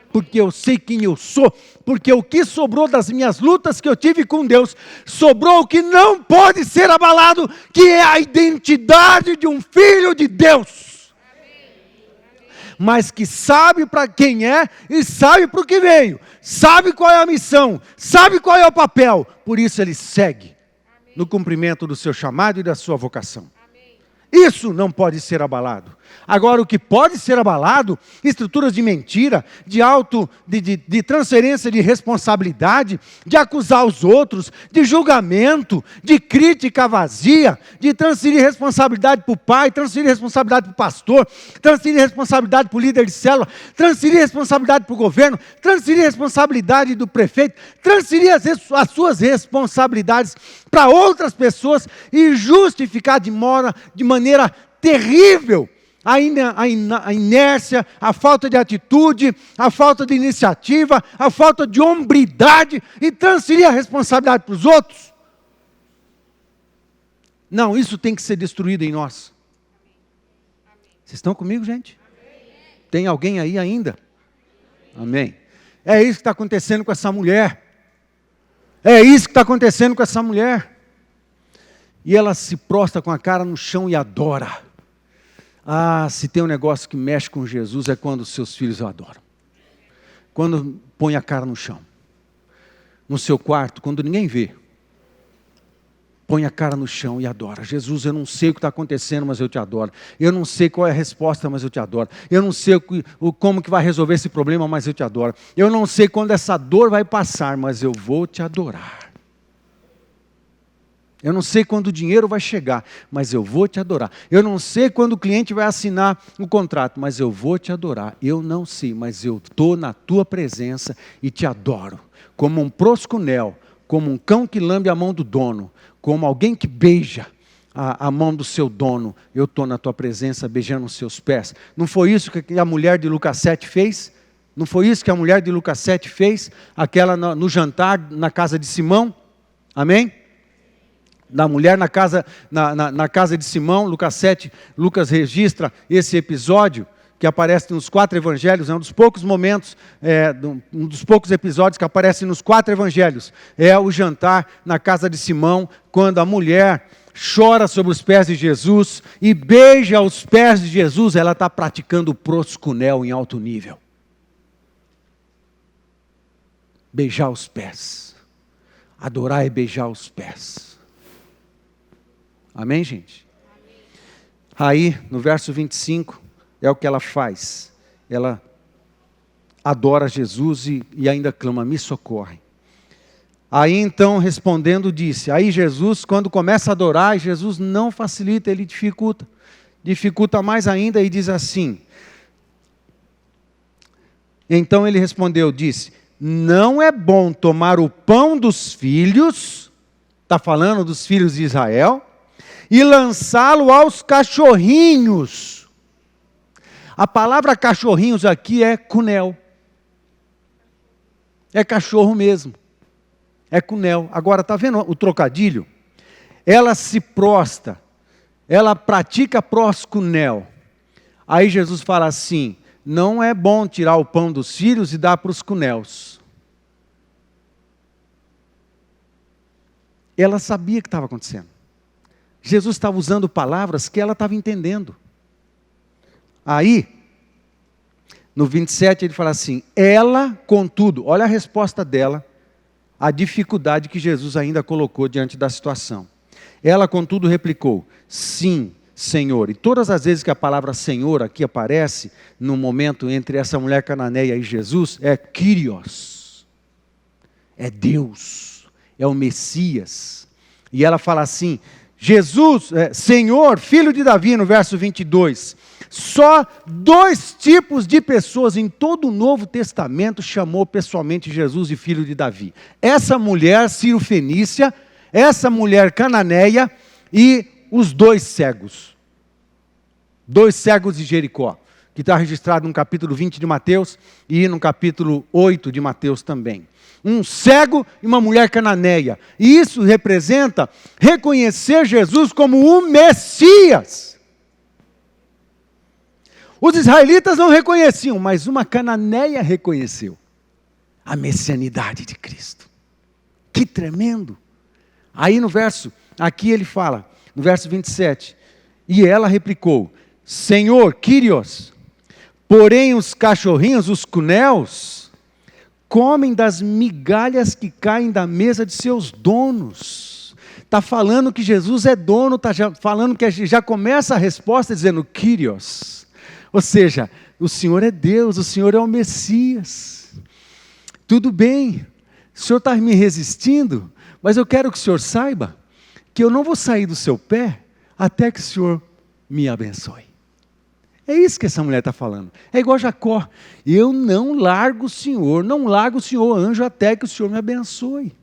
Porque eu sei quem eu sou, porque o que sobrou das minhas lutas que eu tive com Deus, sobrou o que não pode ser abalado, que é a identidade de um filho de Deus. Mas que sabe para quem é e sabe para o que veio, sabe qual é a missão, sabe qual é o papel, por isso ele segue no cumprimento do seu chamado e da sua vocação. Isso não pode ser abalado. Agora, o que pode ser abalado, estruturas de mentira, de transferência de responsabilidade, de acusar os outros, de julgamento, de crítica vazia, de transferir responsabilidade para o pai, transferir responsabilidade para o pastor, transferir responsabilidade para o líder de célula, transferir responsabilidade para o governo, transferir responsabilidade do prefeito, transferir as suas responsabilidades para outras pessoas e justificar de maneira terrível a inércia, a falta de atitude, a falta de iniciativa, a falta de hombridade e transferir a responsabilidade para os outros. Não, isso tem que ser destruído em nós. Vocês estão comigo, gente? Tem alguém aí ainda? Amém. É isso que está acontecendo com essa mulher. É isso que está acontecendo com essa mulher. E ela se prostra com a cara no chão e adora. Ah, se tem um negócio que mexe com Jesus é quando os seus filhos o adoram. Quando põe a cara no chão. No seu quarto, quando ninguém vê. Põe a cara no chão e adora. Jesus, eu não sei o que está acontecendo, mas eu te adoro. Eu não sei qual é a resposta, mas eu te adoro. Eu não sei como que vai resolver esse problema, mas eu te adoro. Eu não sei quando essa dor vai passar, mas eu vou te adorar. Eu não sei quando o dinheiro vai chegar, mas eu vou te adorar. Eu não sei quando o cliente vai assinar o contrato, mas eu vou te adorar. Eu não sei, mas eu estou na tua presença e te adoro. Como um proscunel, como um cão que lambe a mão do dono, como alguém que beija a mão do seu dono. Eu estou na tua presença beijando os seus pés. Não foi isso que a mulher de Lucas 7 fez? Não foi isso que a mulher de Lucas 7 fez? Aquela no jantar na casa de Simão? Amém? Da mulher na casa de Simão, Lucas 7, Lucas registra esse episódio que aparece nos 4 evangelhos, é um dos poucos momentos, um dos poucos episódios que aparecem nos 4 evangelhos, é o jantar na casa de Simão, quando a mulher chora sobre os pés de Jesus e beija os pés de Jesus, ela está praticando o proscunel em alto nível. Beijar os pés, adorar é beijar os pés. Amém, gente? Amém. Aí, no verso 25, é o que ela faz. Ela adora Jesus e ainda clama, me socorre. Aí, então, respondendo, disse, aí Jesus, quando começa a adorar, Jesus não facilita, ele dificulta. Dificulta mais ainda e diz assim. Então ele respondeu, disse, não é bom tomar o pão dos filhos, está falando dos filhos de Israel, e lançá-lo aos cachorrinhos. A palavra cachorrinhos aqui é cunel. É cachorro mesmo. É Cunel. Agora, está vendo o trocadilho? Ela se prostra, ela pratica proscunel. Aí Jesus fala assim, não é bom tirar o pão dos filhos e dar para os cunéus. Ela sabia o que estava acontecendo. Jesus estava usando palavras que ela estava entendendo. Aí, no 27 ele fala assim, ela, contudo, olha a resposta dela, a dificuldade que Jesus ainda colocou diante da situação. Ela, contudo, replicou, sim, Senhor. E todas as vezes que a palavra Senhor aqui aparece, no momento entre essa mulher cananeia e Jesus, é Kyrios. É Deus, é o Messias. E ela fala assim, Jesus, Senhor, filho de Davi, no verso 22. Só 2 tipos de pessoas em todo o Novo Testamento chamou pessoalmente Jesus de filho de Davi. Essa mulher Ciro-fenícia, essa mulher cananeia e os 2 cegos. 2 cegos de Jericó, que está registrado no capítulo 20 de Mateus e no capítulo 8 de Mateus também. Um cego e uma mulher cananeia. E isso representa reconhecer Jesus como o Messias. Os israelitas não reconheciam, mas uma cananeia reconheceu a messianidade de Cristo. Que tremendo! Aí no verso, aqui ele fala, no verso 27, e ela replicou, Senhor, Kyrios, porém os cachorrinhos, os cunéus, comem das migalhas que caem da mesa de seus donos. Está falando que Jesus é dono, está falando que já começa a resposta dizendo Kyrios. Ou seja, o Senhor é Deus, o Senhor é o Messias. Tudo bem, o Senhor está me resistindo, mas eu quero que o Senhor saiba que eu não vou sair do seu pé até que o Senhor me abençoe. É isso que essa mulher está falando. É igual Jacó. Eu não largo o Senhor, anjo, até que o Senhor me abençoe.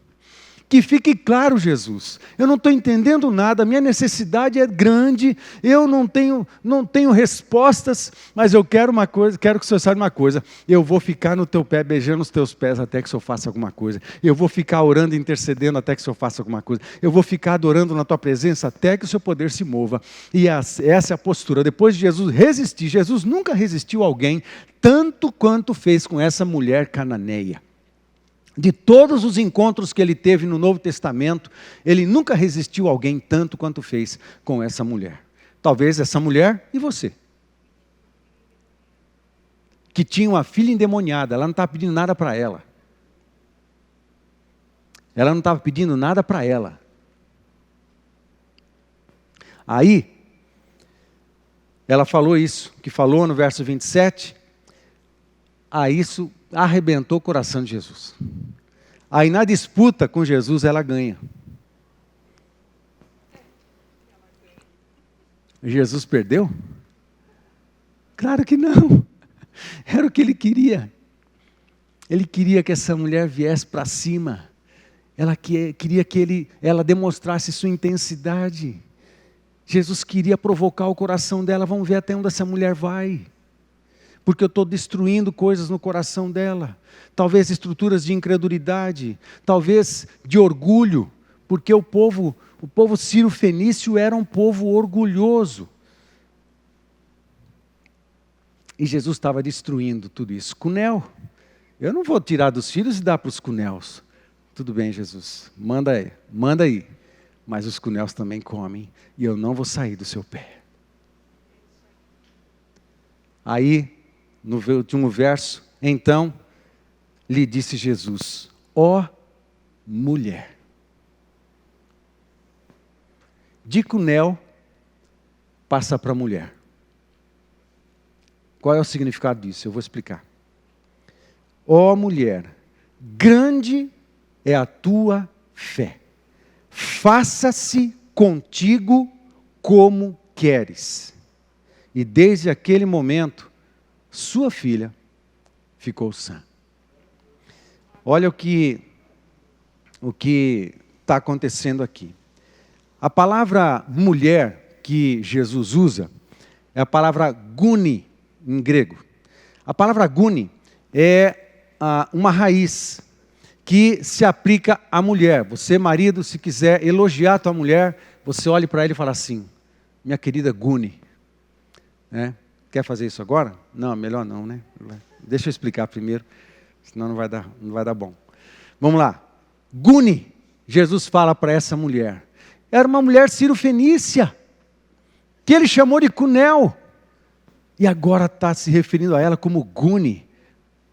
Que fique claro, Jesus, eu não estou entendendo nada, a minha necessidade é grande, eu não tenho respostas, mas eu quero uma coisa, quero que o Senhor saiba uma coisa, eu vou ficar no teu pé, beijando os teus pés até que o Senhor faça alguma coisa, eu vou ficar orando e intercedendo até que o Senhor faça alguma coisa, eu vou ficar adorando na tua presença até que o seu poder se mova. E essa é a postura. Depois de Jesus resistir, Jesus nunca resistiu a alguém, tanto quanto fez com essa mulher cananeia. De todos os encontros que ele teve no Novo Testamento, ele nunca resistiu a alguém tanto quanto fez com essa mulher. Talvez essa mulher e você. Que tinha uma filha endemoniada, ela não estava pedindo nada para ela. Ela não estava pedindo nada para ela. Aí, ela falou isso, que falou no verso 27, aí isso arrebentou o coração de Jesus. Aí na disputa com Jesus ela ganha. Jesus perdeu? Claro que não. Era o que ele queria. Ele queria que essa mulher viesse para cima. Ela queria que ela demonstrasse sua intensidade. Jesus queria provocar o coração dela. Vamos ver até onde essa mulher vai. Porque eu estou destruindo coisas no coração dela. Talvez estruturas de incredulidade, talvez de orgulho, porque o povo Ciro-fenício era um povo orgulhoso. E Jesus estava destruindo tudo isso. Cunel, eu não vou tirar dos filhos e dar para os cunéus. Tudo bem, Jesus, manda aí. Mas os cunéus também comem, e eu não vou sair do seu pé. Aí, no último verso, então, lhe disse Jesus, ó mulher. De Cunel, passa para mulher. Qual é o significado disso? Eu vou explicar. Ó mulher, grande é a tua fé. Faça-se contigo como queres. E desde aquele momento, sua filha ficou sã. Olha o que está acontecendo aqui. A palavra mulher que Jesus usa é a palavra guni em grego. A palavra guni é uma raiz que se aplica à mulher. Você, marido, se quiser elogiar a tua mulher, você olha para ela e fala assim: minha querida Guni. Quer fazer isso agora? Não, melhor não, né? Deixa eu explicar primeiro, senão não vai dar bom. Vamos lá. Guni, Jesus fala para essa mulher. Era uma mulher cirofenícia, que ele chamou de Cunel. E agora está se referindo a ela como Guni.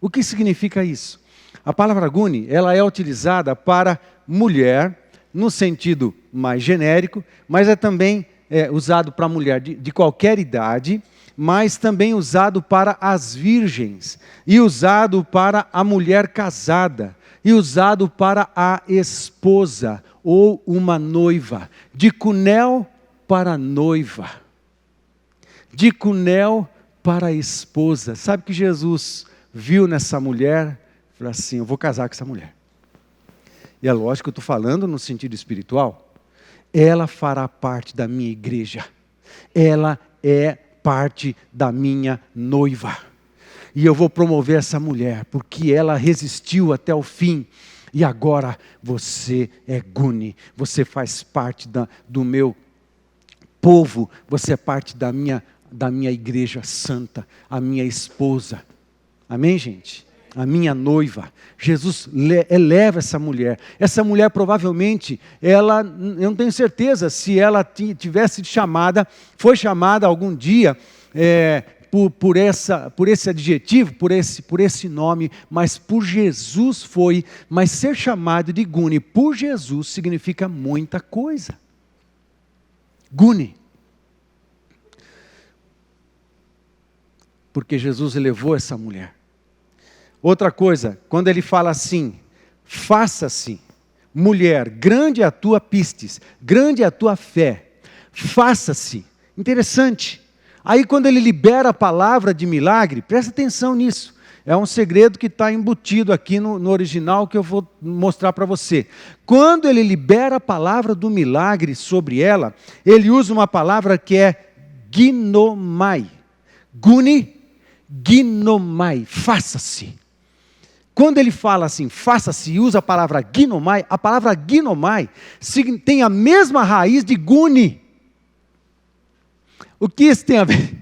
O que significa isso? A palavra Guni, ela é utilizada para mulher, no sentido mais genérico, mas é também usado para mulher de qualquer idade, mas também usado para as virgens, e usado para a mulher casada, e usado para a esposa, ou uma noiva. De Cunel para noiva. De Cunel para a esposa. Sabe que Jesus viu nessa mulher? Falou assim: eu vou casar com essa mulher. E é lógico que eu estou falando no sentido espiritual. Ela fará parte da minha igreja. Ela é parte da minha noiva. E eu vou promover essa mulher, porque ela resistiu até o fim. E agora você é Guni. Você faz parte do meu povo. Você é parte da minha igreja santa. A minha esposa. Amém, gente? A minha noiva. Jesus eleva essa mulher. Essa mulher provavelmente, eu não tenho certeza se ela tivesse foi chamada algum dia por esse adjetivo, por esse nome, mas por Jesus foi. Mas ser chamado de Guni por Jesus significa muita coisa. Guni. Porque Jesus elevou essa mulher. Outra coisa, quando ele fala assim: faça-se, mulher, grande é a tua pistis, grande é a tua fé, faça-se. Interessante. Aí quando ele libera a palavra de milagre, presta atenção nisso. É um segredo que está embutido aqui no original que eu vou mostrar para você. Quando ele libera a palavra do milagre sobre ela, ele usa uma palavra que é ginomai. Guni, ginomai, faça-se. Quando ele fala assim, faça-se, e usa a palavra ginomai tem a mesma raiz de Guni. O que isso tem a ver?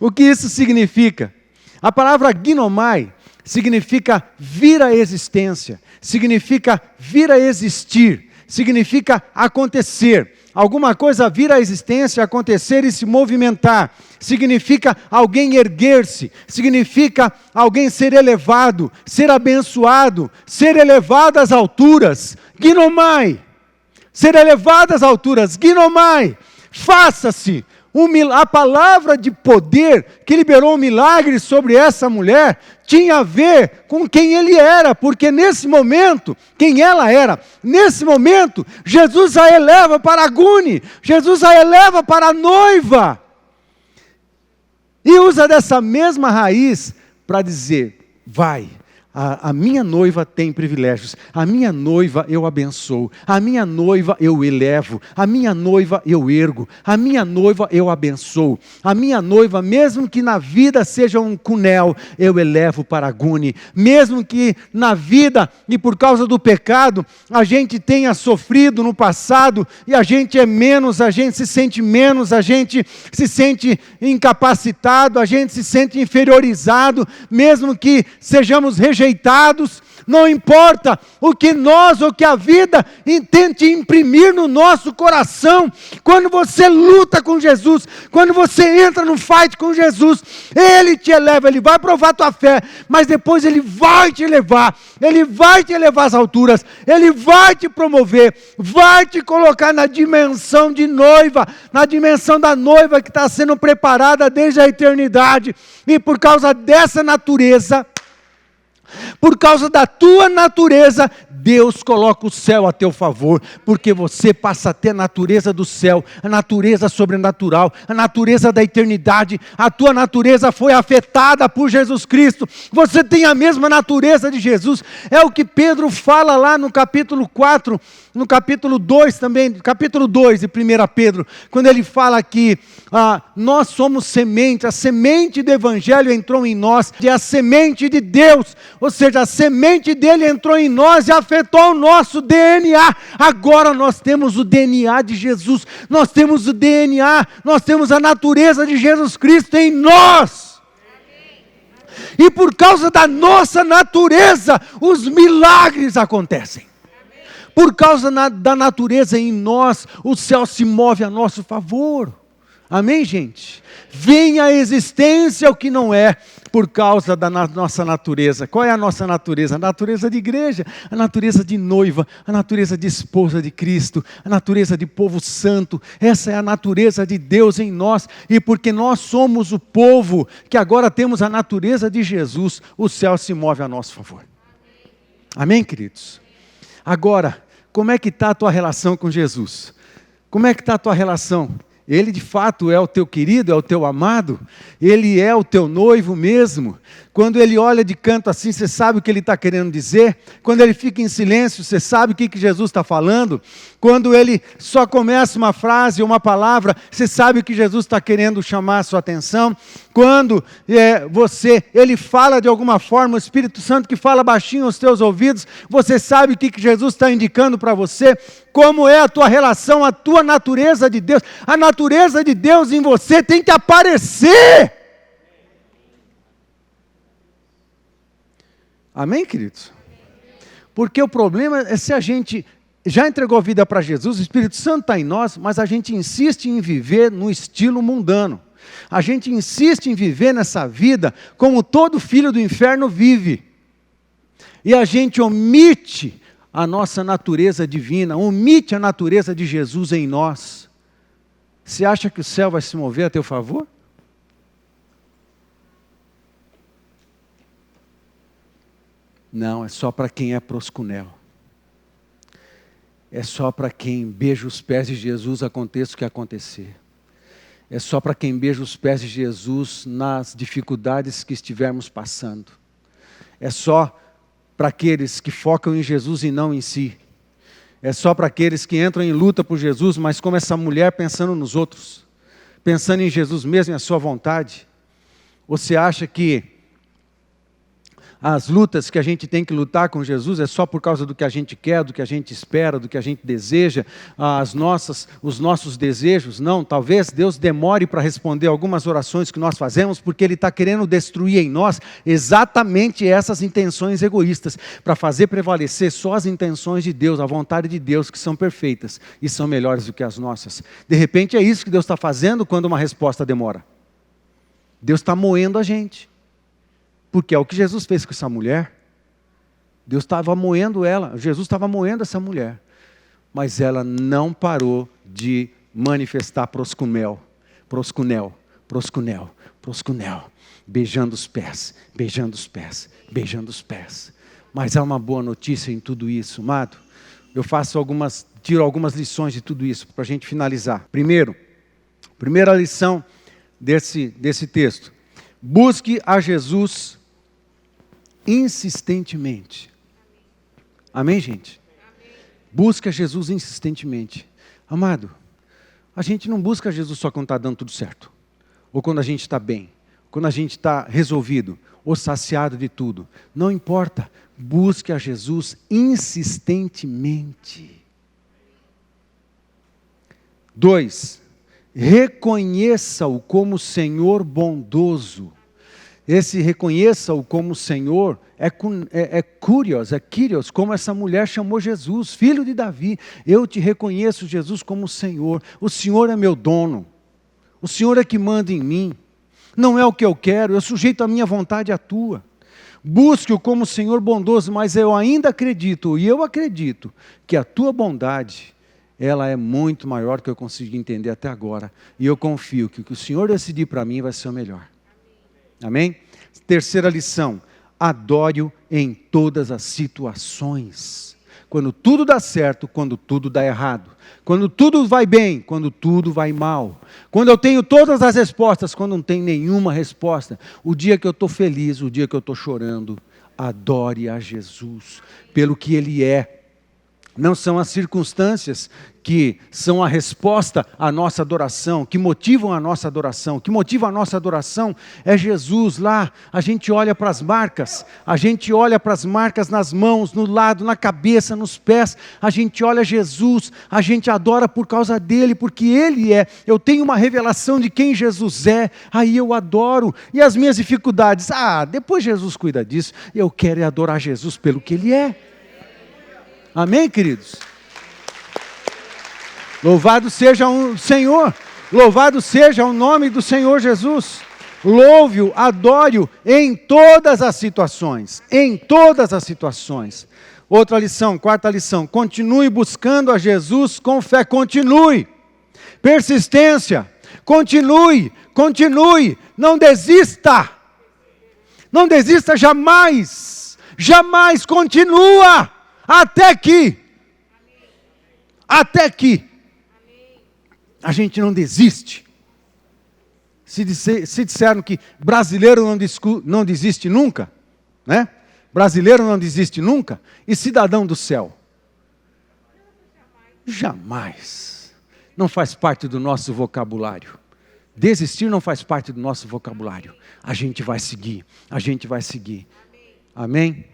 O que isso significa? A palavra ginomai significa vir à existência, significa vir a existir, significa acontecer. Alguma coisa vir à existência, acontecer e se movimentar. Significa alguém erguer-se. Significa alguém ser elevado, ser abençoado, ser elevado às alturas. Ginomai. Ser elevado às alturas. Ginomai. Faça-se. A palavra de poder que liberou um milagre sobre essa mulher tinha a ver com quem ele era, porque nesse momento, quem ela era, nesse momento, Jesus a eleva para a Guni, Jesus a eleva para a noiva, e usa dessa mesma raiz para dizer: vai. A minha noiva tem privilégios, a minha noiva eu abençoo, a minha noiva eu elevo, a minha noiva eu ergo, a minha noiva eu abençoo, a minha noiva, mesmo que na vida seja um Cunel, eu elevo para Guni, mesmo que na vida e por causa do pecado, a gente tenha sofrido no passado, e a gente é menos, a gente se sente menos, a gente se sente incapacitado, a gente se sente inferiorizado, mesmo que sejamos rejeitados, não importa o que a vida tente imprimir no nosso coração. Quando você luta com Jesus, quando você entra no fight com Jesus, Ele te eleva, Ele vai provar a tua fé, mas depois Ele vai te elevar às alturas, Ele vai te promover, vai te colocar na dimensão de noiva, na dimensão da noiva que está sendo preparada desde a eternidade, e por causa dessa natureza, por causa da tua natureza, Deus coloca o céu a teu favor, porque você passa a ter a natureza do céu, a natureza sobrenatural, a natureza da eternidade. A tua natureza foi afetada por Jesus Cristo, você tem a mesma natureza de Jesus. É o que Pedro fala lá no capítulo 4, no capítulo 2 também, capítulo 2 de 1 Pedro, quando ele fala que nós somos semente, a semente do Evangelho entrou em nós, e a semente de Deus, ou seja, a semente dele entrou em nós e afetou o nosso DNA. Agora nós temos o DNA de Jesus, nós temos o DNA, nós temos a natureza de Jesus Cristo em nós. E por causa da nossa natureza, os milagres acontecem. Por causa da natureza em nós, o céu se move a nosso favor. Amém, gente? Vem à existência o que não é, por causa da nossa natureza. Qual é a nossa natureza? A natureza de igreja, a natureza de noiva, a natureza de esposa de Cristo, a natureza de povo santo. Essa é a natureza de Deus em nós. E porque nós somos o povo, que agora temos a natureza de Jesus, o céu se move a nosso favor. Amém, queridos? Agora, como é que está a tua relação com Jesus? Como é que está a tua relação? Ele de fato é o teu querido, é o teu amado? Ele é o teu noivo mesmo? Quando ele olha de canto assim, você sabe o que ele está querendo dizer? Quando ele fica em silêncio, você sabe o que Jesus está falando? Quando ele só começa uma frase, uma palavra, você sabe o que Jesus está querendo chamar a sua atenção? Quando ele fala de alguma forma, o Espírito Santo que fala baixinho aos teus ouvidos, você sabe o que Jesus está indicando para você? Como é a tua relação, a tua natureza de Deus? A natureza de Deus em você tem que aparecer. Amém, queridos? Porque o problema é se a gente já entregou a vida para Jesus, o Espírito Santo está em nós, mas a gente insiste em viver no estilo mundano. A gente insiste em viver nessa vida como todo filho do inferno vive. E a gente omite a nossa natureza divina, omite a natureza de Jesus em nós. Você acha que o céu vai se mover a teu favor? Não, é só para quem é proscunel. É só para quem beija os pés de Jesus, aconteça o que acontecer. É só para quem beija os pés de Jesus nas dificuldades que estivermos passando. É só para aqueles que focam em Jesus e não em si. É só para aqueles que entram em luta por Jesus, mas como essa mulher pensando nos outros, pensando em Jesus mesmo e a sua vontade. Você acha que as lutas que a gente tem que lutar com Jesus é só por causa do que a gente quer, do que a gente espera, do que a gente deseja, os nossos desejos? Não, talvez Deus demore para responder algumas orações que nós fazemos, porque Ele está querendo destruir em nós exatamente essas intenções egoístas, para fazer prevalecer só as intenções de Deus, a vontade de Deus, que são perfeitas e são melhores do que as nossas. De repente é isso que Deus está fazendo quando uma resposta demora. Deus está moendo a gente. Porque é o que Jesus fez com essa mulher. Deus estava moendo ela, Jesus estava moendo essa mulher. Mas ela não parou de manifestar proscunel, beijando os pés, beijando os pés, beijando os pés. Mas há uma boa notícia em tudo isso, amado. Eu tiro algumas lições de tudo isso, para a gente finalizar. Primeira lição desse texto. Busque a Jesus insistentemente. Amém, gente? Amém. Busca Jesus insistentemente. Amado, a gente não busca Jesus só quando está dando tudo certo. Ou quando a gente está bem. Quando a gente está resolvido. Ou saciado de tudo. Não importa. Busque a Jesus insistentemente. 2. Reconheça-o como Senhor bondoso. Esse reconheça-o como Senhor é Kyrios, como essa mulher chamou Jesus, filho de Davi. Eu te reconheço, Jesus, como Senhor. O Senhor é meu dono. O Senhor é que manda em mim. Não é o que eu quero, eu sujeito a minha vontade à tua. Busque-o como Senhor bondoso, mas eu ainda acredito, e eu acredito, que a tua bondade, ela é muito maior do que eu consegui entender até agora. E eu confio que o que o Senhor decidir para mim vai ser o melhor. Amém? Terceira lição, adore-o em todas as situações. Quando tudo dá certo, quando tudo dá errado. Quando tudo vai bem, quando tudo vai mal. Quando eu tenho todas as respostas, quando não tem nenhuma resposta. O dia que eu estou feliz, o dia que eu estou chorando, adore a Jesus pelo que Ele é. Não são as circunstâncias que são a resposta à nossa adoração, que motivam a nossa adoração. O que motiva a nossa adoração é Jesus lá. A gente olha para as marcas, nas mãos, no lado, na cabeça, nos pés. A gente olha Jesus, a gente adora por causa dele, porque ele é. Eu tenho uma revelação de quem Jesus é, aí eu adoro. E as minhas dificuldades? Depois Jesus cuida disso. Eu quero adorar Jesus pelo que ele é. Amém, queridos? Louvado seja o Senhor, louvado seja o nome do Senhor Jesus. Louve-o, adore-o em todas as situações, Outra lição, quarta lição, continue buscando a Jesus com fé, continue. Persistência, continue, não desista jamais, continua. Até que a gente não desiste. Se disseram que brasileiro não desiste nunca, né? Brasileiro não desiste nunca, e cidadão do céu? Jamais. Não faz parte do nosso vocabulário. Desistir não faz parte do nosso vocabulário. A gente vai seguir. Amém?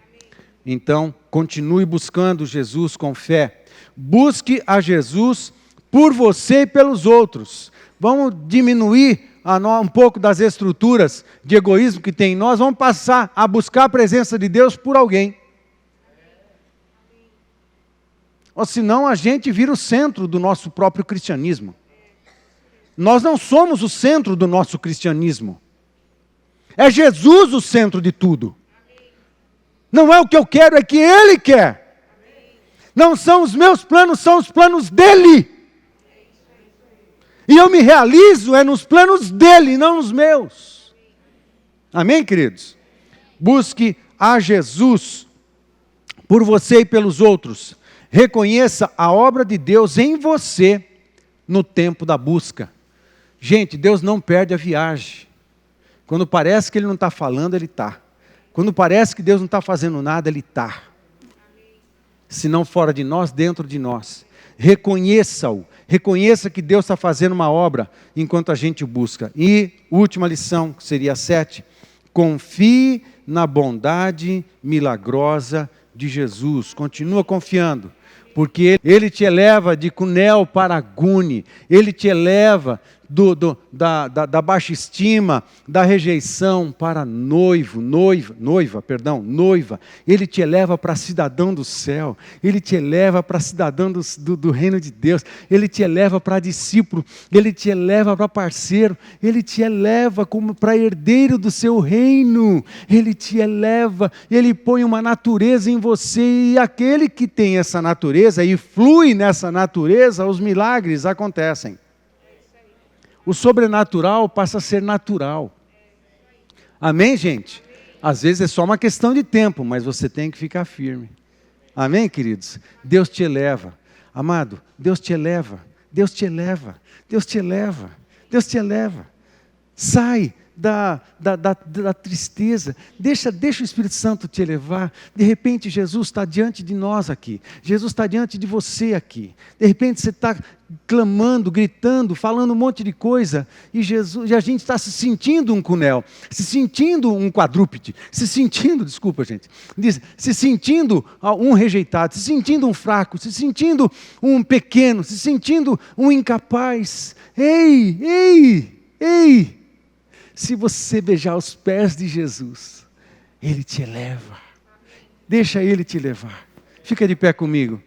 Então, continue buscando Jesus com fé. Busque a Jesus por você e pelos outros. Vamos diminuir um pouco das estruturas de egoísmo que tem em nós. Vamos passar a buscar a presença de Deus por alguém. Ou senão a gente vira o centro do nosso próprio cristianismo. Nós não somos o centro do nosso cristianismo. É Jesus o centro de tudo. Não é o que eu quero, é que Ele quer. Não são os meus planos, são os planos dEle. E eu me realizo nos planos dEle, não nos meus. Amém, queridos? Busque a Jesus por você e pelos outros. Reconheça a obra de Deus em você no tempo da busca. Gente, Deus não perde a viagem. Quando parece que Ele não está falando, Ele está. Quando parece que Deus não está fazendo nada, Ele está. Se não fora de nós, dentro de nós. Reconheça-o. Reconheça que Deus está fazendo uma obra enquanto a gente o busca. E última lição, que seria a 7. Confie na bondade milagrosa de Jesus. Continua confiando. Porque Ele te eleva de Cunel para Gune. Ele te eleva da baixa estima, da rejeição para noiva. Ele te eleva para cidadão do céu. Ele te eleva para cidadão do reino de Deus. Ele te eleva para discípulo. Ele te eleva para parceiro. Ele te eleva como para herdeiro do seu reino. Ele te eleva. Ele põe uma natureza em você. E aquele que tem essa natureza e flui nessa natureza, os milagres acontecem. O sobrenatural passa a ser natural. Amém, gente? Às vezes é só uma questão de tempo, mas você tem que ficar firme. Amém, queridos? Deus te eleva. Amado, Deus te eleva. Sai da tristeza, deixa o Espírito Santo te elevar. De repente Jesus está diante de nós aqui, Jesus está diante de você aqui. De repente você está clamando, gritando, falando um monte de coisa, e a gente está se sentindo um Cunel, se sentindo um quadrúpede, se sentindo um rejeitado, se sentindo um fraco, se sentindo um pequeno, se sentindo um incapaz. Ei! Se você beijar os pés de Jesus, Ele te eleva. Deixa Ele te levar. Fica de pé comigo.